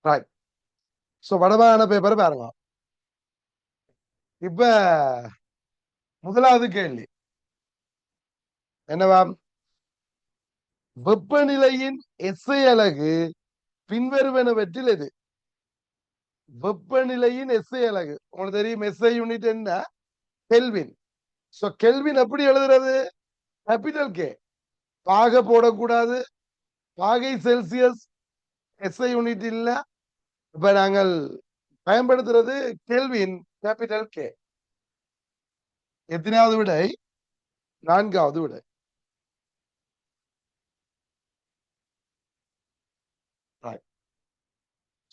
Right. So வடமான paper பாருங்க. இப்ப முதலாவது கேள்வி என்னவா? வெப்பநிலையின் எஸ்ஐ அலகு பின்வருவனவற்றில் எது? வெப்பநிலையின் எஸ்ஐ அலகு உங்களுக்கு தெரியும். எஸ்ஐ யூனிட் என்ன? கெல்வின். சோ கெல்வின் எப்படி எழுதுறது? Capital K. பாக போடக்கூடாது. பாகை செல்சியஸ் எஸ்ஐ யூனிட் இல்ல. இப்ப நாங்கள் பயன்படுத்துறது கெல்வின், கேபிட்டல் கே. எத்தனாவது விடை? நான்காவது விடை.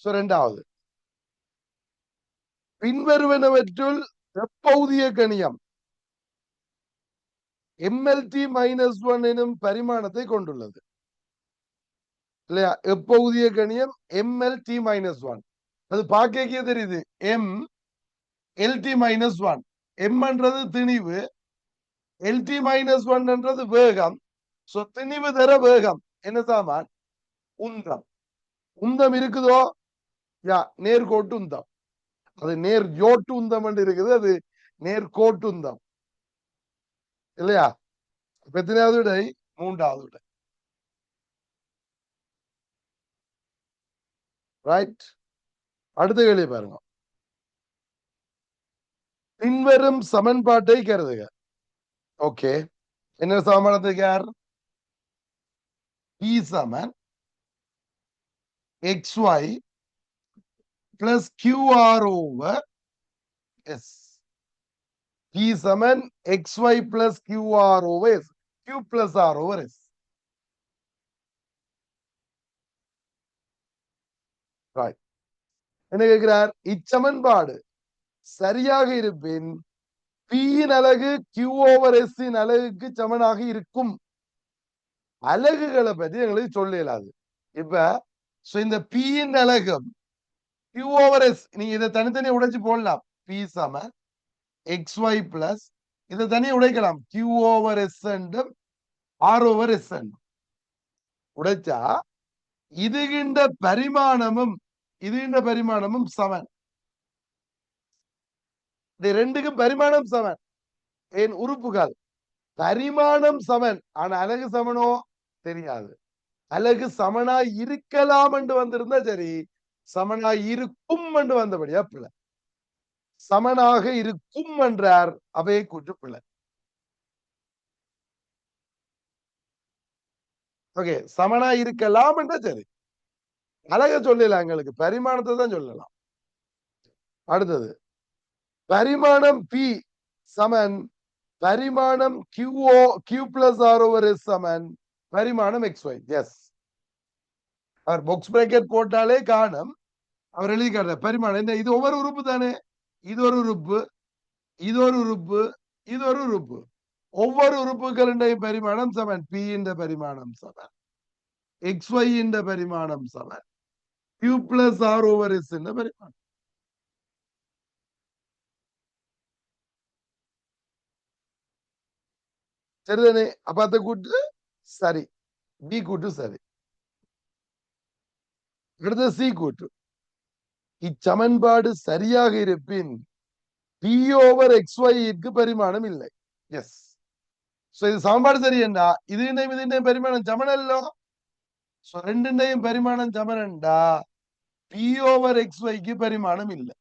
இரண்டாவது, பின்வருவனவற்றுள் வெப்பௌதிய கணியம் MLT -1 எனும் பரிமாணத்தை கொண்டுள்ளது இல்லையா? எப்பௌதிய கணியம் MLT -1. அது பார்க்க தெரியுது. MLT -1. எம்ன்றது திணிவு, LT -1 என்றது வேகம். சோ திணிவு தர வேகம் என்ன சாமான்? உந்தம். உந்தம் இருக்குதோ? யா, நேர்கோட்டு உந்தம். அது நேர் ஜோட்டு உந்தம் என்று இருக்குது. அது நேர்கோட்டு உந்தம் இல்லையா? எத்தனாவது விடை? மூன்றாவது விடை. ரைட். அடுத்த கேள்வி பாருங்க. பின்வரும் சமன்பாட்டை கருதுக. ஓகே, என்ன சமன்பாட்டை யார்? P சமன் XY plus QR over S. P சமன் XY plus QR over S. Q plus R over S. Right. என்ன கேட்கிறார்? இச்சமன்பாடு சரியாக இருப்பின் P இன் அலகு Q ஓவர் S இன் அலகுக்கு சமனாக இருக்கும். அலகுகளை பற்றி எங்களுக்கு சொல்ல இயலாது. இப்ப இந்த P இன் அலகும் Q ஓவர் S, நீங்க இதை தனித்தனியா உடைச்சு போடலாம். P சமன் XY பிளஸ் இதை தனியா உடைக்கலாம். Q ஓவர் S என்றும் R ஓவர் S என்றும் உடைச்சா இதுகின்ற பரிமாணமும் சமன். இது ரெண்டுக்கும் பரிமாணம் சமன். என் உறுப்புகள் பரிமாணம் சமன். ஆனா அலகு சமனோ தெரியாது. அலகு சமனா இருக்கலாம் என்று வந்திருந்தா சரி, சமனா இருக்கும் என்று வந்தபடியா பிள்ளை. சமனாக இருக்கும் என்றார், அவையை கூற்று பிள்ளை. ஓகே, சமனா இருக்கலாம் என்றா சரி, அழக சொல்லலாம், எங்களுக்கு பரிமாணத்தை தான் சொல்லலாம். அடுத்தது, பரிமாணம் P சமன் பரிமாணம் Q plus R over S சமன் பரிமாணம் XY. எஸ், அவர் பாக்ஸ் பிராக்கெட் போட்டாலே காணும். அவர் எழுதி காட்டுற பரிமாணம் என்ன? இது ஒவ்வொரு உறுப்பு தானே. இது ஒரு உறுப்பு, இது ஒரு உறுப்பு, இது ஒரு உறுப்பு. ஒவ்வொரு உறுப்புகளின் பரிமாணம் சமன். P என்ற பரிமாணம் சமன் XY என்ற பரிமாணம் சமன் Q plus R over S என்ற பரிமாணம். சரிதானே? அப்ப அந்த கூட்டு சரி, B கூட்டு சரி. அடுத்த C கூட்டு. இச்சமன்பாடு சரியாக இருப்பின் P ஓவர் XY பரிமாணம் இல்லை. எஸ். இது சமன்பாடு சரி என்றா இது பரிமாணம் சமனல்லோ. ரெண்டுண்டையும் பரிமாணம் சமனண்டா P ஓவர் XY பரிமாணம் இல்லை.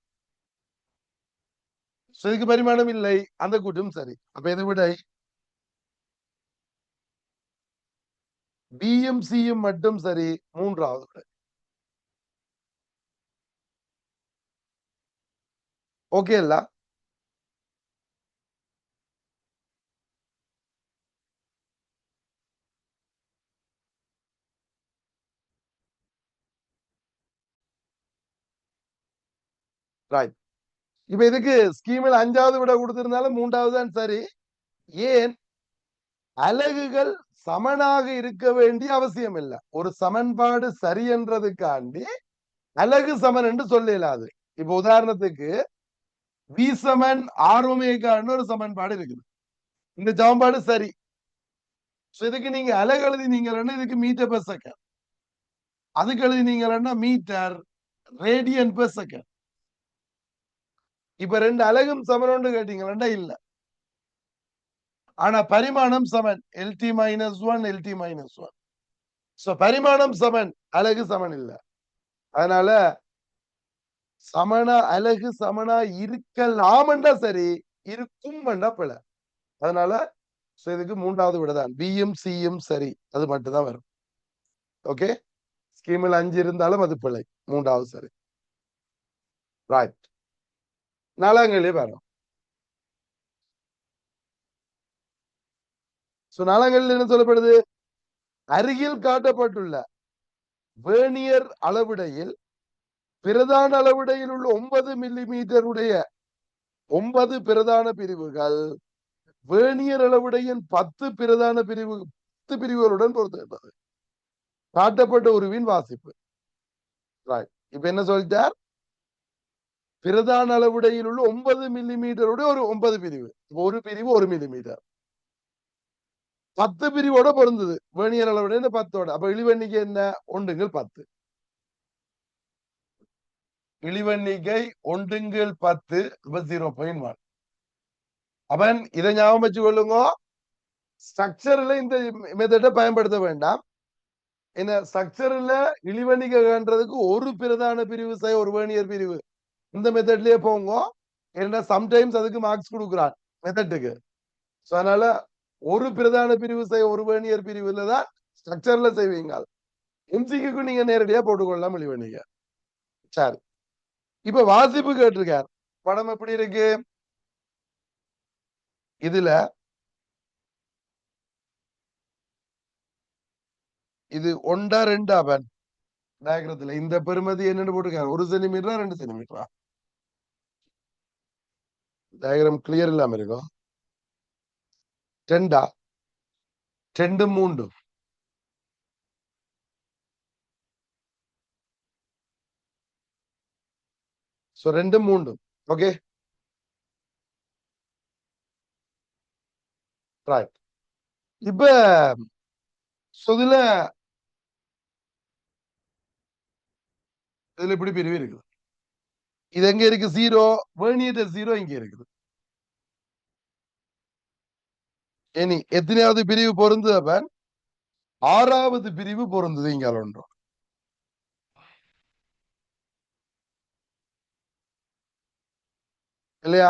இதுக்கு பரிமாணம் இல்லை, அந்த கூட்டும் சரி. அப்ப எது விடை? பியும் சியும் மட்டும் சரி, மூன்றாவது விடை. ஓகே இல்ல? ரைட். இப்ப இதுக்கு ஸ்கீமில் 5வது விட கொடுத்திருந்தாலும் 3வது தான் சரி. ஏன்? அலகுகள் சமனாக இருக்க வேண்டிய அவசியம் இல்லை. ஒரு சமன்பாடு சரி என்றதுக்காண்டி அலகு சமன் என்று சொல்லலாது. இப்ப உதாரணத்துக்கு V சமன் R ஒமேகான்னு ஒரு சமன்பாடு இருக்குது. இந்த சமன்பாடு சரி. இதுக்கு நீங்க அலகு எழுதினீங்கன்னா இதுக்கு மீட்டர் பெர் செகண்ட், அதுக்கு எழுதினீங்கன்னா மீட்டர் ரேடியன் பெர் செகண்ட். இப்ப ரெண்டு அலகும் சமன் கேட்டீங்களா? இல்ல. ஆனா பரிமாணம் சமன், LT minus one LT minus one. பரிமாணம் சமன், அலகு சமன் இல்ல. அதனால சமனா அலகு சமனா இருக்கலாம்டா சரி, இருக்கும் பிழ. அதனால இதுக்கு மூன்றாவது விடதான் பியும் சியும் சரி, அது மட்டும்தான் வரும். ஓகே, ஸ்கீமில் 5 இருந்தாலும் அது பிழை, மூன்றாவது சரி. ரைட், நாலாங்களே வரும். நாலாங்களில் என்ன சொல்லப்படுது? அருகில் காட்டப்பட்டுள்ள வேர்னியர் அளவிடையில் பிரதான அளவிடையில் உள்ள 9 மில்லிமீட்டர் உடைய 9 பிரதான பிரிவுகள் வேர்னியர் அளவுடையின் 10 பிரதான பிரிவு 10 பிரிவுகளுடன் பொருத்தப்பட்டது. காட்டப்பட்ட உருவின் வாசிப்பு. இப்ப என்ன சொல்லிட்டார்? பிரதான அளவுடையில் உள்ள 9 மில்லிமீட்டருடைய ஒரு 9 பிரிவு, ஒரு பிரிவு 1 மில்லிமீட்டர், 10 பிரிவோட பொருந்தது. வேர்னியர் அளவுடைய 10ஓட. அப்ப இழிவெண்ணிக்கை என்ன? 1/10. இழிவெண்ணிக்கை 1/10, 0.1. அவன் இதை ஞாபகம் வச்சு கொள்ளுங்க. ஸ்ட்ரக்சர்ல இந்த மெத்தட பயன்படுத்த வேண்டாம். என்ன ஸ்ட்ரக்சர்ல இழிவெண்ணிக்கைன்றதுக்கு ஒரு பிரதான பிரிவு ஒரு வேர்னியர் பிரிவு, இந்த மெத்தட்லயே போங்க. ஏன்னா சம்டைம்ஸ் அதுக்கு மார்க்ஸ் கொடுக்குறான் மெத்தட்டுக்கு. அதனால ஒரு பிரதான பிரிவு ஒரு வேர்னியர் பிரிவுல தான் ஸ்ட்ரக்சர்ல செய்வீங்க. எம்சிக்கு நீங்க நேரடியா போட்டுக்கொள்ளலாம் இழிவெண்ணிக்கை. சரி, இப்ப வாசிப்பு கேட்டிருக்கார். படம் எப்படி இருக்கு? இதுல இது 1 2 அவன் டயக்ரத்துல இந்த பெருமதி என்னன்னு போட்டிருக்காரு? 1 சென்டிமீட்டரா 2 சென்டிமீட்டரா? டயக்ராம் கிளியர் இல்லாம இருக்கும். 2 2 3 2 3. Okay, right. இப்ப இதுல இப்படி பிரிவு இருக்குது. இது எங்க இருக்கு? 0. வேர்னியர் 0 இங்க இருக்குது. இனி எத்தனையாவது பிரிவு பொருந்தது? அப்ப 6வது பிரிவு பொருந்தது இங்க ஒன்றும் இல்லையா?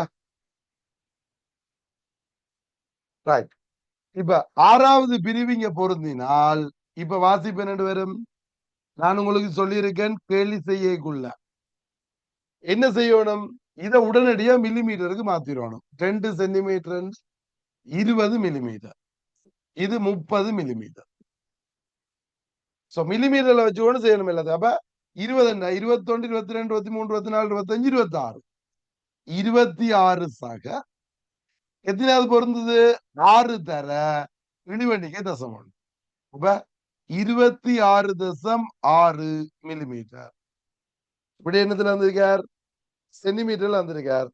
ரைட். இப்ப 6வது பிரிவு இங்க பொருந்தினால் இப்ப வாசிப்பு என்ன வரும்? நான் உங்களுக்கு சொல்லியிருக்கேன், கேள்வி செய்யக்குள்ள என்ன செய்யணும்? இதை உடனடியா மில்லிமீட்டருக்கு மாத்திடணும். 2 சென்டிமீட்டர் 20 மில்லிமீட்டர், இது 30 மில்லிமீட்டர். மில்லிமீட்டர்ல வச்சுக்கொண்டு செய்யணும் இல்லாத. அப்ப 20 என்ன? 21 22 23 24 25 26, 26 சக எத்தனாவது பொருந்தது? 6 தர இழிவெண்ணிக்கை தசம். அப்ப 26.6 மில்லிமீட்டர். இப்படி என்னத்துல வந்திருக்கார்? சென்டிமீட்டர்ல வந்திருக்கார்.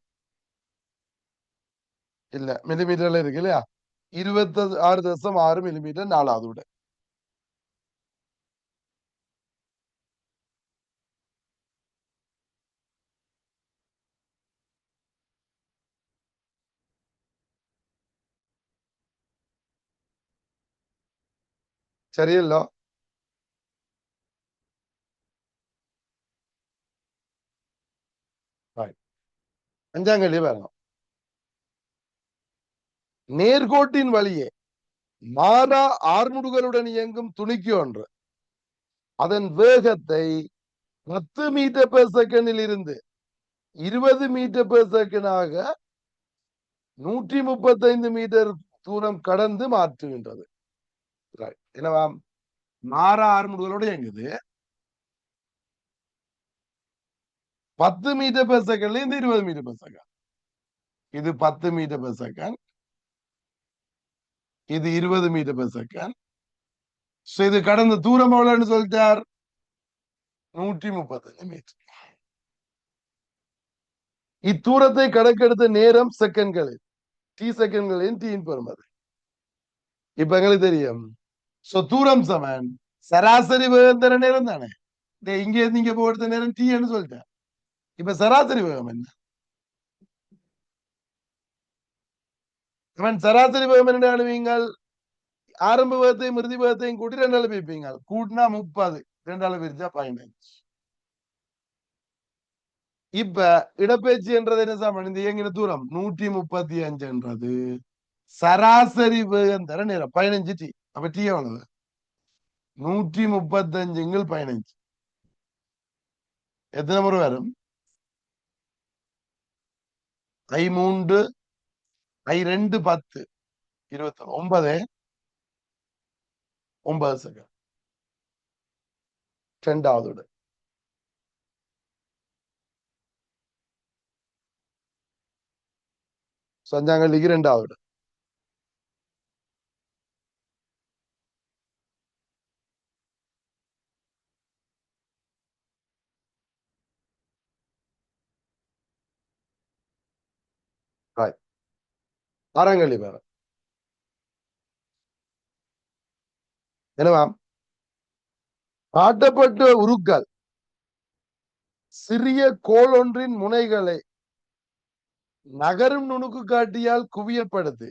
இல்ல, மில்லிமீட்டர்ல இருக்கு இல்லையா? 26.6 மில்லிமீட்டர் 4வது விட. சரியല്ലോ? 5ஆம் கேள்வி பாருங்க. நேர்கோட்டின் வழியே மாறா ஆர்முடுகளுடன் இயங்கும் துணிக்கு ஒன்று அதன் வேகத்தை 10 மீட்டர் பெர் செகண்டில் இருந்து 20 மீட்டர் பெர் செகண்டாக 135 மீட்டர் தூரம் கடந்து மாற்றுகின்றது. என்னவா? மாறா ஆர்முடுகளோட இயங்குது 10 மீட்டர் பெர் செகண்ட்ல இருந்து 20 மீட்டர் பெர் செகண்ட். இது 10 மீட்டர் பெர் செகண்ட், இது 20 மீட்டர் பெர் செகண்ட். இது கடந்த தூரம் எவ்வளவுன்னு சொல்லிட்டார்? 135 மீட்டர். இத்தூரத்தை கடக்கெடுத்த நேரம் செகண்ட்களில், டி செகண்ட்களின் டீன் பெறுமதி. இப்ப எங்களுக்கு தெரியும். தூரம் சமன் சராசரி வேகந்தர நேரம் தானே. இங்க இருந்து இங்க போடுற நேரம் டீன்னு சொல்லிட்டேன். இப்ப சராசரி வேகம் என்ன? அவன் சராசரி வேகம் என்ன அழுவீங்கள்? ஆரம்ப வேகத்தையும் இறுதி வேகத்தையும் கூட்டி 2 பிரிப்பீங்க. கூட்டினா 30, 2 பிரிச்சா 15. இப்ப இடப்பெயர்ச்சி என்றது என்ன சாமன்? இந்த இயங்கின தூரம் 135 சராசரி வேகம் தர நேரம் 15 டி. அப்ப டி எவ்வளவு? 135 15. எத்தனை முறை வரும்? I3 I2 10 29 9 second. இரண்டாவது சஞ்சாங்கல்லிக்கு இரண்டாவது. ஆறாங்கல்லி பேர என்னவா? காட்டப்பட்ட உருக்கள் சிறிய கோள் ஒன்றின் முனைகளை நகரும் நுணுக்கு காட்டியால் குவியப்படுத்தி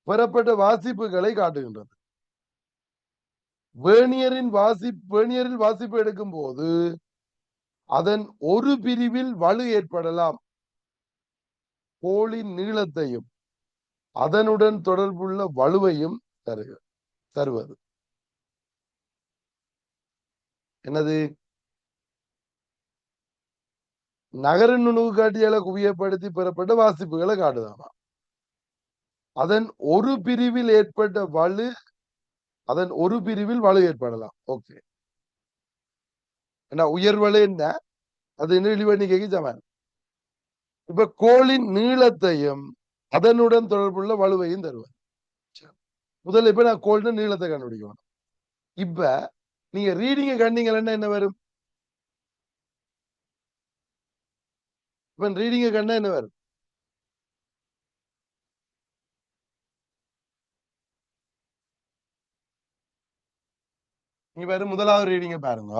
பெறப்பட்ட வாசிப்புகளை காட்டுகின்றது. வேணியரில் வாசிப்பு எடுக்கும் போது அதன் ஒரு பிரிவில் வலு ஏற்படலாம். கோளின் நீளத்தையும் அதனுடன் தொடர்புள்ள வலுவையும் தருவது என்னது? நகரின் நுணுக்கு காட்டியால குவியப்படுத்தி பெறப்பட்ட வாசிப்புகளை காட்டுதாமா. அதன் ஒரு பிரிவில் ஏற்பட்ட வலு அதன் ஒரு பிரிவில் வலு ஏற்படலாம். ஓகே, என்ன உயர்வலு என்ன? அது இழிவெண்ணிக்கைக்கு சமன். இப்ப கோளின் நீளத்தையும் அதனுடன் தொடர்புள்ள வலுவையும் தருவது. முதல்ல இப்ப நான் கோளின் நீளத்தை கண்டுபிடிக்கணும். இப்ப நீங்க ரீடிங்க கண்டீங்கன்னா என்ன வரும்? இப்ப ரீடிங்க கண்டா என்ன வரும்? நீங்க பாரு, முதலாவது ரீடிங்க பாருங்க.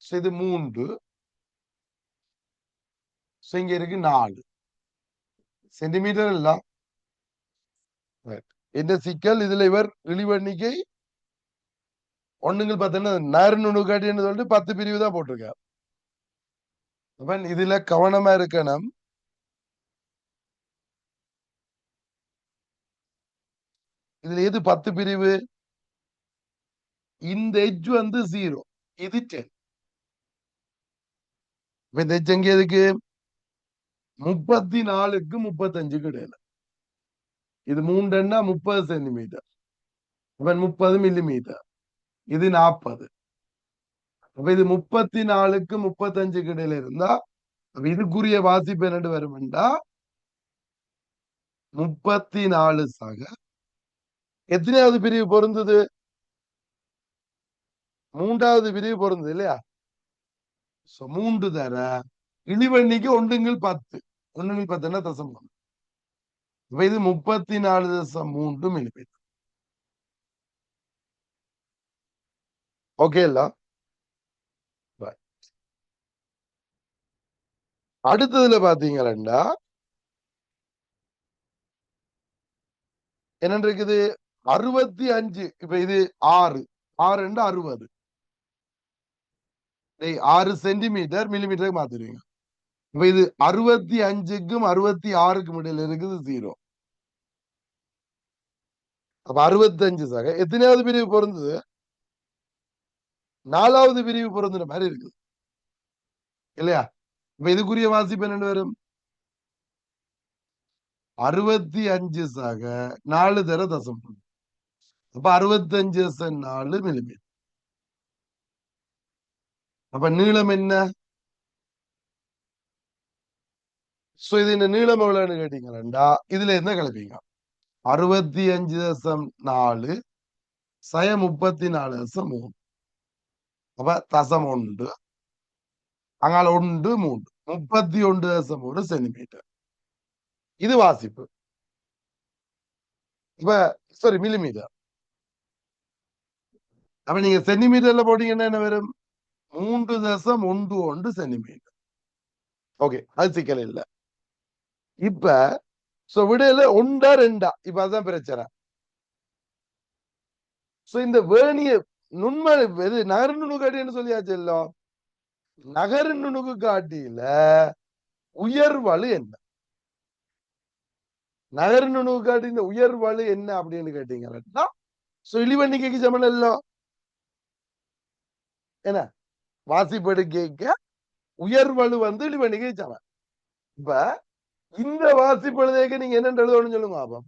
இது 3, இங்க இருக்கு 4 சென்டிமீட்டர் எல்லாம். என்ன சிக்கல் இதுல? இவர் இழிவெண்ணிக்கை 1:10 நகர்நுணு காட்டின்னு சொல்லிட்டு 10 பிரிவு தான் போட்டிருக்கார். அப்ப இதுல கவனமா இருக்கணும். இதுல எது 10 பிரிவு? இந்த எஜ் 0, இது 10. இந்த எஜ் எங்க எதுக்கு? 34க்கு 35க்கு இடையில. இது 3 30 சென்டிமீட்டர். 30 மில்லிமீட்டர். இது 40. அப்ப இது 34க்கு 35க்கு இடையில இருந்தா இதுக்குரிய வாசிப்பு என்னட்டு வரும்டா 34 சக எத்தனையாவது பிரிவு பொருந்தது? 3வது பிரிவு பொருந்தது இல்லையா? 3 தர இழிவெண்ணிக்கு 1:10. 1:10 தசம். இப்ப இது 34.3 மில்லிமீட்டர். ஓகே இல்ல? அடுத்ததுல பாத்தீங்கன்னா என்ன இருக்குது? 65. இப்ப இது 6 6 60. 6 சென்டிமீட்டர் மில்லிமீட்டருக்கு மாத்திருவீங்க. இப்ப இது 65க்கும் 66க்கும் இடையில இருக்குது 0. அப்ப 65 சக எத்தனையாவது பிரிவு பொருந்தது? 4வது பிரிவு பொருந்துற மாதிரி இருக்குது இல்லையா? இப்ப இதுக்குரிய வாசிப்பு என்ன வரும்? 65 சக 4 தர தசம். அப்ப 65/4 மில்லிமீட்டர். அப்ப நீளம் என்ன? இது இந்த நீளம் எவ்வளவுன்னு கேட்டீங்கன்னா இதுல என்ன கலப்பீங்க? 65/4 சய 34/3. அப்ப தசம் 1 அங்கால 1 3 31/1 சென்டிமீட்டர். இது வாசிப்பு. இப்ப சாரி மில்லிமீட்டர். அப்ப நீங்க சென்டிமீட்டர்ல போட்டீங்கன்னா என்ன வரும்? 3.11 சென்டிமீட்டர். ஓகே, அது சிக்கல் இல்ல. இப்ப விடையில ஒன்றா ரெண்டா, இப்ப அதுதான் பிரச்சனை. இந்த வேணிய நுண்ம நகர் நுணுக்காட்டின்னு சொல்லியாச்சு இல்ல. நகர் நுணுக்கு காட்டியில உயர்வலு என்ன? நகர் நுணுக்கு காட்டி இந்த உயர்வலு என்ன அப்படின்னு கேட்டீங்கன்னா இழிவெண்ணிக்கைக்கு சமன் இல்ல. என்ன வாசிப்படு கேட்க உயர்வலு இழிவெண்ணிக்கை சமன். இப்ப இந்த வாசிப்பழுதைக்கு நீங்க என்ன எழுதணும்னு சொல்லுங்க பாப்போம்.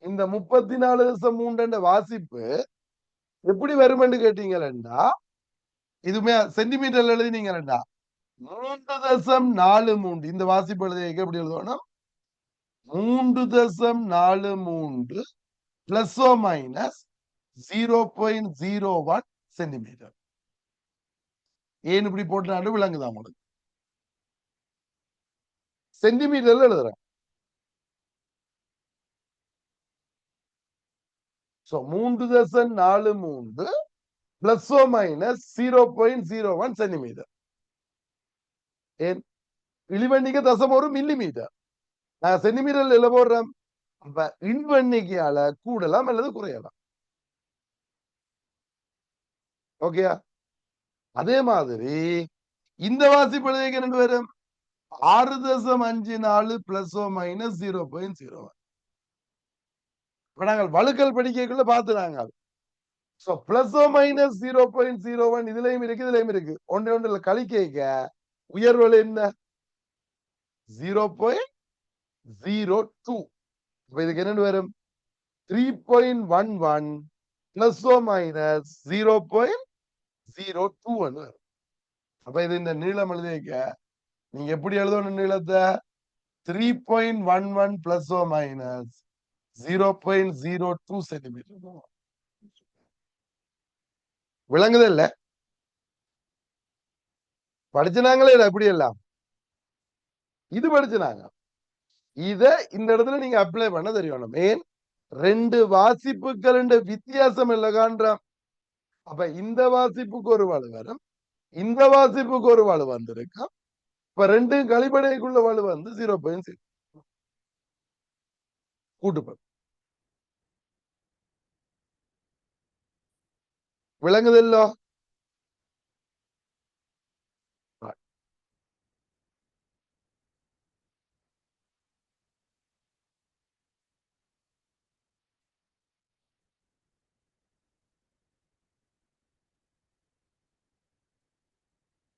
இந்த 34.3 வாசிப்பு எப்படி வரும் கேட்டீங்கன்னா, இதுமே சென்டிமீட்டர்ல எழுதினீங்கன்னா 3.43 இந்த வாசிப்பு எழுதியக்கு எப்படி எழுதணும்? 3.43 பிளஸ் ஓ மைனஸ் 0.01 சென்டிமீட்டர். ஏன் இப்படி போட்டு விளங்குதான் உங்களுக்கு? சென்டிமீட்டர்ல எழுதுறேன். 3.43 பிளஸ் ஓ மைனஸ் 0.01 சென்டிமீட்டர். ஏன் இழிவெண்ணிக்கை தசம் ஒரு மில்லிமீட்டர். நான் சென்டிமீட்டர்ல எழுத போடுறேன். அப்ப இன்வெண்ணிக்கையால கூடலாம் அல்லது குறையலாம். ஓகேயா? அதே மாதிரி இந்த வாசிப்பு ரெண்டு வரும் 6.54 பிளஸ் ஓ மைனஸ் 0.01. நாங்கள் வழுக்கல் படிக்கக்குள்ள பார்த்து நாங்கள் பிளஸ் ஓ மைனஸ் 0.01 இதுலயும் இருக்கு, இதுலயும் இருக்கு. ஒன்றுல கழிக்க உயர்வல் என்ன? 0.02. இதுக்கு என்ன வரும்? 3.11 பிளஸ் ஓ மைனஸ் 0.02 வரும். அப்ப இது இந்த நீளம் எழுதிக்க நீங்க எப்படி எழுதணும்? நீளத்தை 3.11 பிளஸ் ஓ மைனஸ் 0.02 சென்டிமீட்டர். விளங்குது இல்ல? படிச்சுனாங்களே எப்படி எல்லாம் இது படிச்சுனாங்க. இத இந்த இடத்துல நீங்க அப்ளை பண்ண தெரியணும். ஏன் ரெண்டு வாசிப்புகள் வித்தியாசம் இல்ல காண்றோம். அப்ப இந்த வாசிப்புக்கு ஒரு வலு வரும், இந்த வாசிப்புக்கு ஒரு வலு வந்திருக்கும். இப்ப ரெண்டு கழிப்படைக்குள்ள வலு 0.6 கூட்டுப்படும். விளங்குது இல்லோ?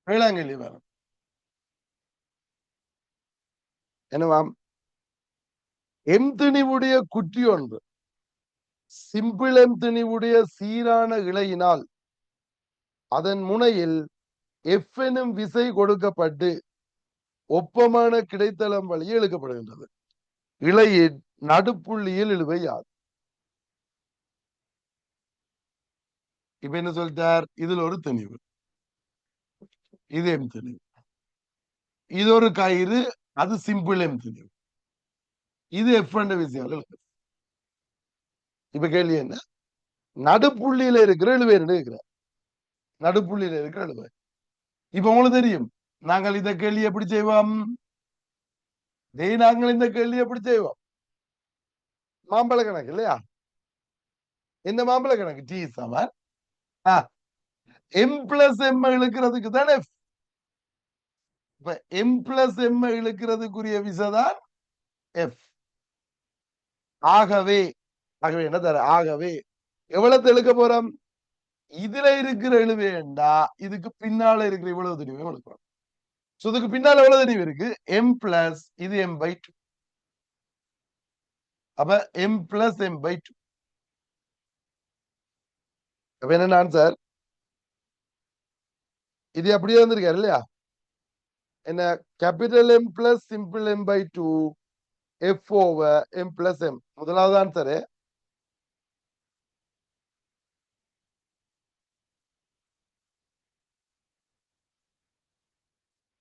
வேளாங்கண்ணி வரும். என்னவாம்? எம் திணிவுடைய குற்றி ஒன்று சிம்பிள் எம் திணிவுடைய சீரான இழையினால் அதன் முனையில் எஃப் எனும் விசை கொடுக்கப்பட்டு ஒப்பமான கிடைத்தளம் வழியே இழுக்கப்படுகின்றது. இழையின் நடுப்புள்ளியில் இழுவை யாது? இப்ப என்ன சொல்லிட்டார்? இதுல ஒரு திணிவு, இது எம் திணிவு, இது ஒரு கயிறு, அது சிம்பிள் எம் திணிவு, இது எஃப் என்ற விசையால் இழுக்கு. இப்ப கேள்வி என்ன? நடுப்புள்ளியில இருக்கிற இழுவை இருக்கிற நடுப்புள்ளியில இருக்கிற இழுவை. இப்ப உங்களுக்கு தெரியும் நாங்கள் இந்த கேள்வி எப்படி செய்வோம்? நாங்கள் இந்த கேள்வி எப்படி செய்வோம்? மாம்பழ கணக்கு இல்லையா? என்ன மாம்பழ கணக்கு? டி சமன் எம் பிளஸ் எம் இழுக்கிறதுக்கு தானே. இப்ப எம் பிளஸ் எம் இழுக்கிறதுக்குரிய விசைதான் எஃப். ஆகவே ஆகவே என்ன தர? ஆகவே எவ்வளவு இழுக்க போறோம்? இதுல இருக்கிற இழுவேண்டா இதுக்கு பின்னால இருக்கிற இவ்வளவு திணிவு இழுக்கிறோம். இதுக்கு பின்னால எவ்வளவு திணிவு இருக்கு? எம் பிளஸ் இது எம் பை 2. அப்ப எம் பிளஸ் எம் பை 2. அப்ப என்ன ஆன்சர்? இது அப்படியே வந்திருக்காரு இல்லையா? என்ன? Capital M plus simple M by 2 F over M plus M. முதலாவது ஆன்சரு.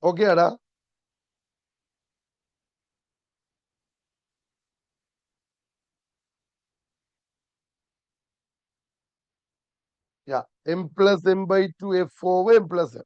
ஓகேடா? m plus m by 2 f over m plus n.